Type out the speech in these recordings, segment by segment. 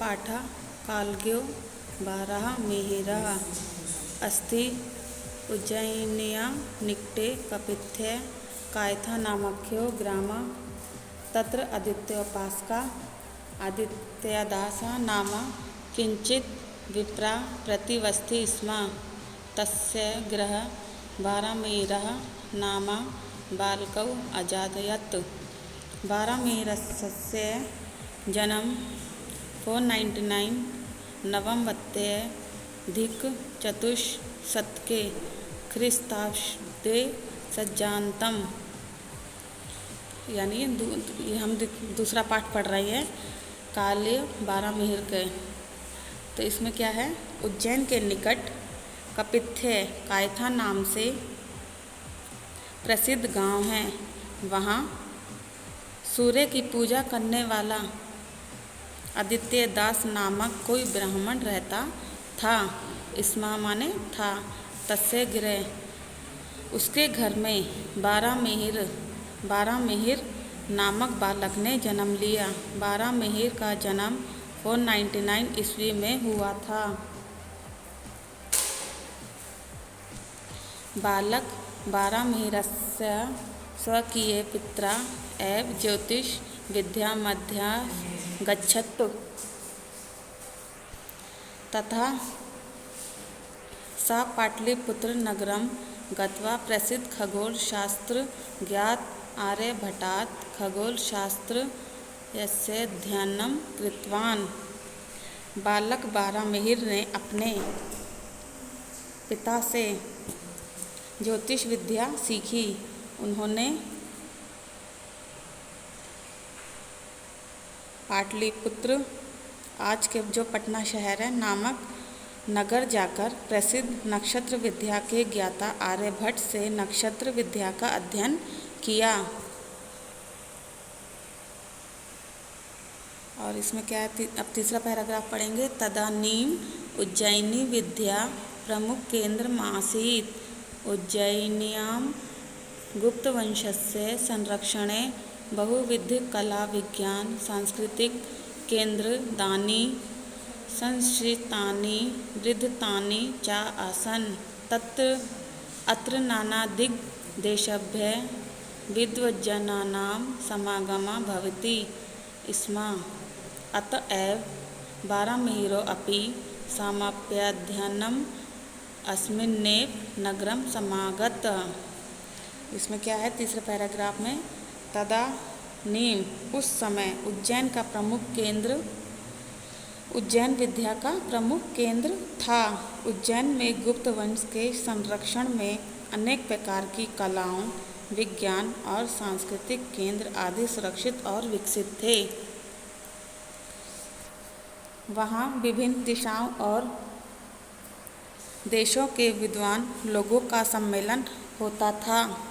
पाठा कालज्ञो बारामिहिरः अस्ति उज्जयिन्यां निकटे कपित्थः कायथा नामख्यो ग्रामः तत्र आदित्योपासका आदित्यदासा नाम किंचित विप्रा प्रतिवसति स्म। तस्य गृहे बारामिहिरः नाम बालकौ अजायत। बारामिहिरस्य जन्म 499 नवमव्यधिक-चतुःशतके ख्रीस्ताब्दे सज्जातम्। यानी हम दूसरा पाठ पढ़ रहे हैं काल्य बारामिहिर के। तो इसमें क्या है, उज्जैन के निकट कपित्थय कायथा नाम से प्रसिद्ध गांव है। वहाँ सूर्य की पूजा करने वाला आदित्यदास नामक कोई ब्राह्मण रहता था। इसमा माने था। तस्य गृहे उसके घर में बारामिहिर नामक बालक ने जन्म लिया। बारामिहिर का जन्म 499 ईस्वी में हुआ था। बालक बारामिहिरस्य स्वकीय पित्रा एव ज्योतिष विद्यामध्या गच्छत् तथा सा पाटलिपुत्र नगरं गत्वा प्रसिद्ध खगोलशास्त्र ज्ञात आर्यभट्टात् खगोलशास्त्रस्य अध्ययनं कृतवान्। बालक बारामिहिर ने अपने पिता से ज्योतिष विद्या सीखी। उन्होंने पाटलिपुत्र, आज के जो पटना शहर है, नामक नगर जाकर प्रसिद्ध नक्षत्र विद्या के ज्ञाता आर्यभट्ट से नक्षत्र विद्या का अध्ययन किया। और इसमें क्या है, अब तीसरा पैराग्राफ पढ़ेंगे। तदानीम उज्जयिनी विद्या प्रमुख केंद्र आसीत्। उज्जयिन्यां गुप्तवंशस्य संरक्षणे बहुविध कला विज्ञान सांस्कृतिक केंद्राणि संस्कृतानि वृद्धतानि च आसन्। अत्र नानादिग्देशभ्यः विद्वज्जनानां समागमः भवति स्म। अतएव बारामिहिरो अपि समाप्याध्ययनम् अस्मिन्नेव नगरं समागतः। इसमें क्या है, तीसरे पैराग्राफ में, तदानीम उस समय उज्जैन विद्या का प्रमुख केंद्र था। उज्जैन में गुप्त वंश के संरक्षण में अनेक प्रकार की कलाओं, विज्ञान और सांस्कृतिक केंद्र आदि सुरक्षित और विकसित थे। वहाँ विभिन्न दिशाओं और देशों के विद्वान लोगों का सम्मेलन होता था।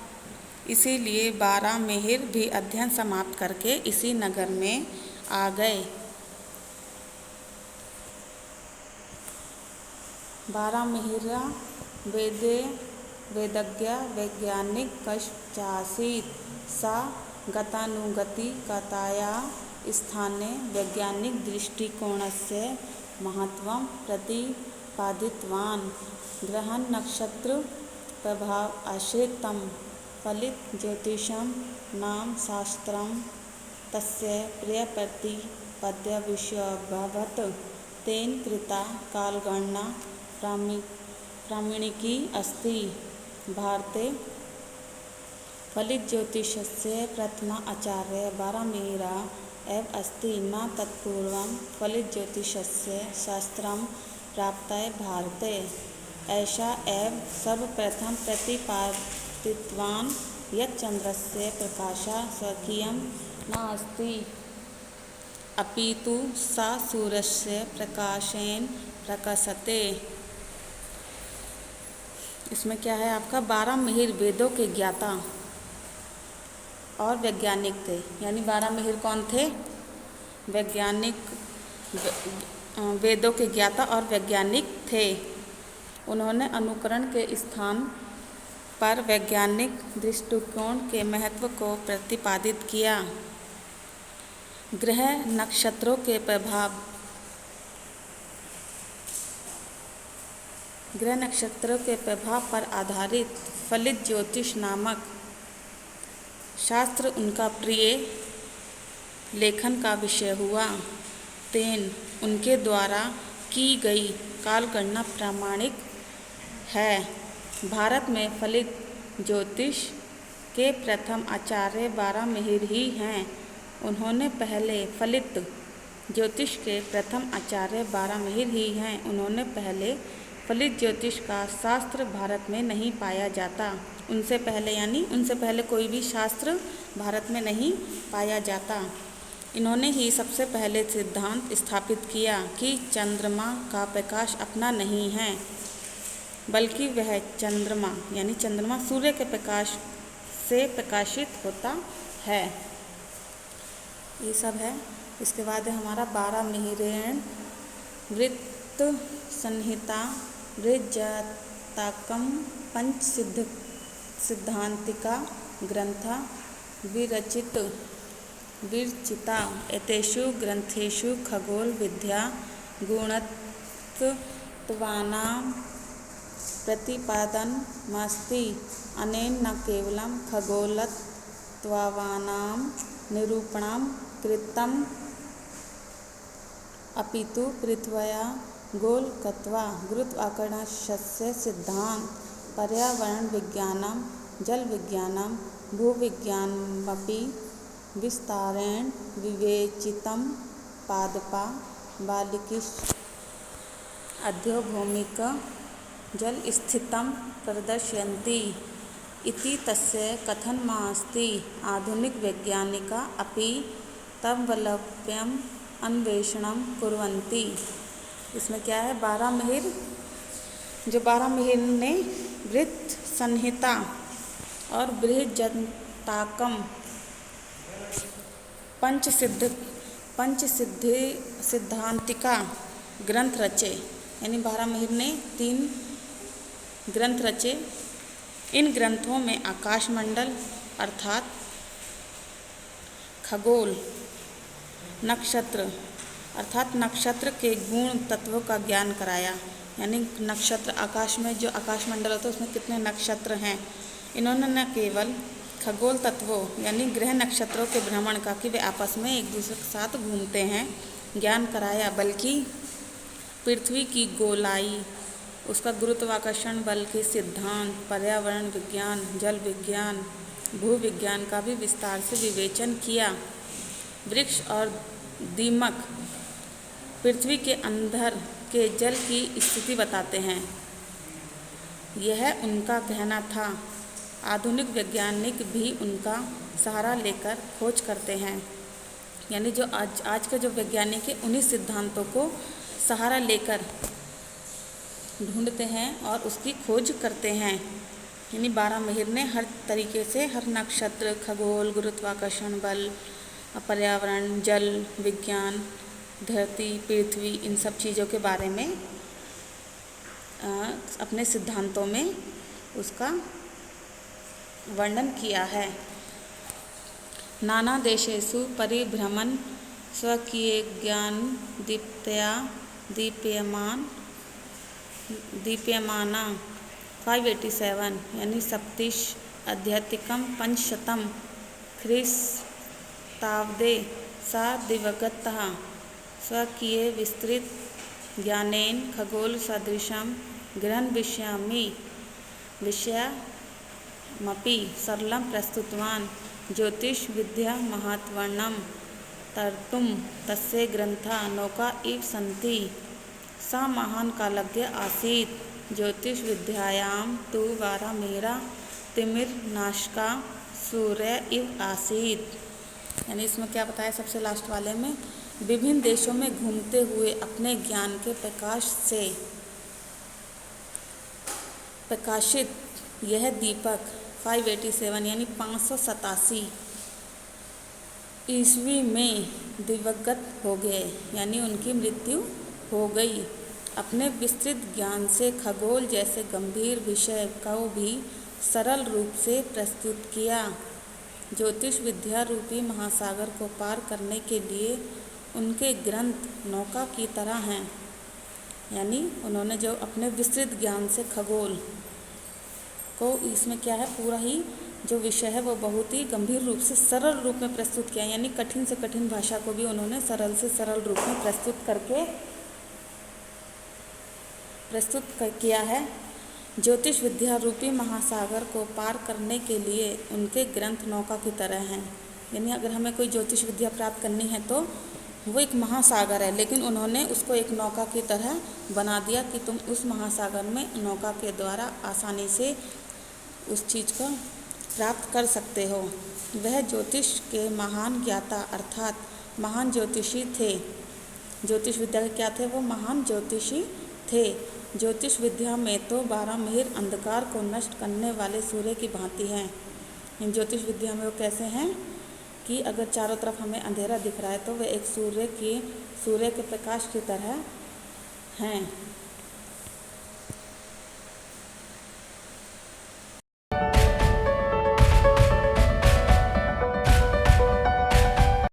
इसीलिए बारामिहिर भी अध्ययन समाप्त करके इसी नगर में आ गए। बारामिहिरा वेदज्ञ वैज्ञानिक कश्चासीत्। सा गतानुगतिकताया स्थाने वैज्ञानिक दृष्टिकोणस्य महत्त्वं प्रतिपादितवान्। ग्रहण नक्षत्र प्रभाव आश्रितं फलित ज्योतिषं नाम शास्त्रं तस्य प्रियप्रतिपद्यविषयोऽभवत्। तेन कृता कालगणना प्रामाणिकी अस्ति। भारते फलित ज्योतिषस्य प्रथमः आचार्यः बारामिहिरः एव अस्ति। न तत्पूर्वं फलित ज्योतिषस्य शास्त्रं प्राप्तः भारते। ऐसा एव सर्वप्रथम प्रतिपादितवान् यत् चन्द्रस्य प्रकाशः स्वकीयं नास्ति, अपितु सा सूर्यस्य प्रकाशेन प्रकाशते। इसमें क्या है आपका, बारामिहिर वेदों के ज्ञाता और वैज्ञानिक थे। यानी बारामिहिर कौन थे, वैज्ञानिक, वेदों के ज्ञाता और वैज्ञानिक थे। उन्होंने अनुकरण के स्थान पर वैज्ञानिक दृष्टिकोण के महत्व को प्रतिपादित किया। ग्रह नक्षत्रों के प्रभाव ग्रह नक्षत्रों के प्रभाव पर आधारित फलित ज्योतिष नामक शास्त्र उनका प्रिय लेखन का विषय हुआ। तेन उनके द्वारा की गई कालगणना प्रामाणिक है। भारत में फलित ज्योतिष के प्रथम आचार्य बारामिहिर ही हैं। उन्होंने पहले फलित ज्योतिष के प्रथम आचार्य बारामिहिर ही हैं। उन्होंने पहले फलित ज्योतिष का शास्त्र भारत में नहीं पाया जाता। उनसे पहले कोई भी शास्त्र भारत में नहीं पाया जाता। इन्होंने ही सबसे पहले सिद्धांत स्थापित किया कि चंद्रमा का प्रकाश अपना नहीं है, बल्कि वह चंद्रमा सूर्य के प्रकाश से प्रकाशित होता है। ये सब है। इसके बाद है हमारा बारामिहिरेण वृत्त संहिता बृहज्जातकम पंच सिद्धांतिका ग्रंथा विरचिता। एतेषु ग्रंथेषु खगोल विद्या गुणत्वानां प्रतिपादनमस्ति। अनेन न केवलं खगोलत्वानां निरूपणं कृतम् अपितु पृथ्व्याः गोलकत्वा गुरुत्वाकर्षणस्य सिद्धान्त पर्यावरणविज्ञानं जलविज्ञानं भूविज्ञानमपि विस्तारेण विवेचितं। पादपा बालिकिश अद्यो भौमिक जलस्थितं प्रदर्शयन्ति इति तस्य कथनमस्ति। आधुनिक वैज्ञानिका अपि तद्वलभ्यम् अन्वेषणं कुर्वन्ति। इसमें क्या है, बारामिहिर ने वृत्त संहिता और बृहज्जातकम पंच सिद्धांतिका ग्रंथ रचे। यानी बारामिहिर ने 3 ग्रंथ रचे। इन ग्रंथों में आकाशमंडल अर्थात खगोल, नक्षत्र अर्थात नक्षत्र के गुण तत्वों का ज्ञान कराया। यानी नक्षत्र, आकाश में जो आकाशमंडल होता है उसमें कितने नक्षत्र हैं। इन्होंने न केवल खगोल तत्वों यानी ग्रह नक्षत्रों के भ्रमण का कि वे आपस में एक दूसरे के साथ घूमते हैं ज्ञान कराया, बल्कि पृथ्वी की गोलाई, उसका गुरुत्वाकर्षण बल के सिद्धांत, पर्यावरण विज्ञान, जल विज्ञान, भूविज्ञान का भी विस्तार से विवेचन किया। वृक्ष और दीमक पृथ्वी के अंदर के जल की स्थिति बताते हैं, यह उनका कहना था। आधुनिक वैज्ञानिक भी उनका सहारा लेकर खोज करते हैं। यानी जो आज के जो वैज्ञानिक हैं उन्हीं सिद्धांतों को सहारा लेकर ढूंढते हैं और उसकी खोज करते हैं। यानी बारामिहिर ने हर तरीके से हर नक्षत्र, खगोल, गुरुत्वाकर्षण बल, पर्यावरण, जल विज्ञान, धरती, पृथ्वी, इन सब चीज़ों के बारे में अपने सिद्धांतों में उसका वर्णन किया है। नाना देशेषु परिभ्रमण स्वकीयज्ञान दीप्तया दीप्यमाना 587 यानी 37 अध्यतिकम 500 ख्रीस्ताब्दे सा दिवगतः स्वकीय विस्तृत ज्ञानेन खगोल सदृशं ग्रहण विषयमपि सरलं प्रस्तुतवान्। ज्योतिष विद्या महत्त्वं तर्तुं तस्य ग्रन्था नौका इव सन्ति। सा महान् कालज्ञ आसीत्। ज्योतिष विद्यायां तु बारामिहिरा तिमिरनाशका सूर्य इव आसीत्। यानी इसमें क्या बताया सबसे लास्ट वाले में, विभिन्न देशों में घूमते हुए अपने ज्ञान के प्रकाश से प्रकाशित यह दीपक 587 यानी 587 ईस्वी में दिवंगत हो गए, यानी उनकी मृत्यु हो गई। अपने विस्तृत ज्ञान से खगोल जैसे गंभीर विषय को भी सरल रूप से प्रस्तुत किया। ज्योतिष विद्या रूपी महासागर को पार करने के लिए उनके ग्रंथ नौका की तरह हैं। यानी उन्होंने जो अपने विस्तृत ज्ञान से खगोल को इसमें क्या है, पूरा ही जो विषय है वो बहुत ही गंभीर रूप से सरल रूप में प्रस्तुत किया, यानी कठिन से कठिन भाषा को भी उन्होंने सरल से सरल रूप में प्रस्तुत किया है। ज्योतिष विद्या रूपी महासागर को पार करने के लिए उनके ग्रंथ नौका की तरह हैं। यानी अगर हमें कोई ज्योतिष विद्या प्राप्त करनी है तो वो एक महासागर है, लेकिन उन्होंने उसको एक नौका की तरह बना दिया कि तुम उस महासागर में नौका के द्वारा आसानी से उस चीज़ को प्राप्त कर सकते हो। वह ज्योतिष के महान ज्ञाता अर्थात महान ज्योतिषी थे। ज्योतिष विद्या के क्या थे, वो महान ज्योतिषी थे। ज्योतिष विद्या में तो 12 मिहिर अंधकार को नष्ट करने वाले सूर्य की भांति हैं। इन ज्योतिष विद्या में वो कैसे हैं कि अगर चारों तरफ हमें अंधेरा दिख रहा है तो वह एक सूर्य के प्रकाश की तरह हैं।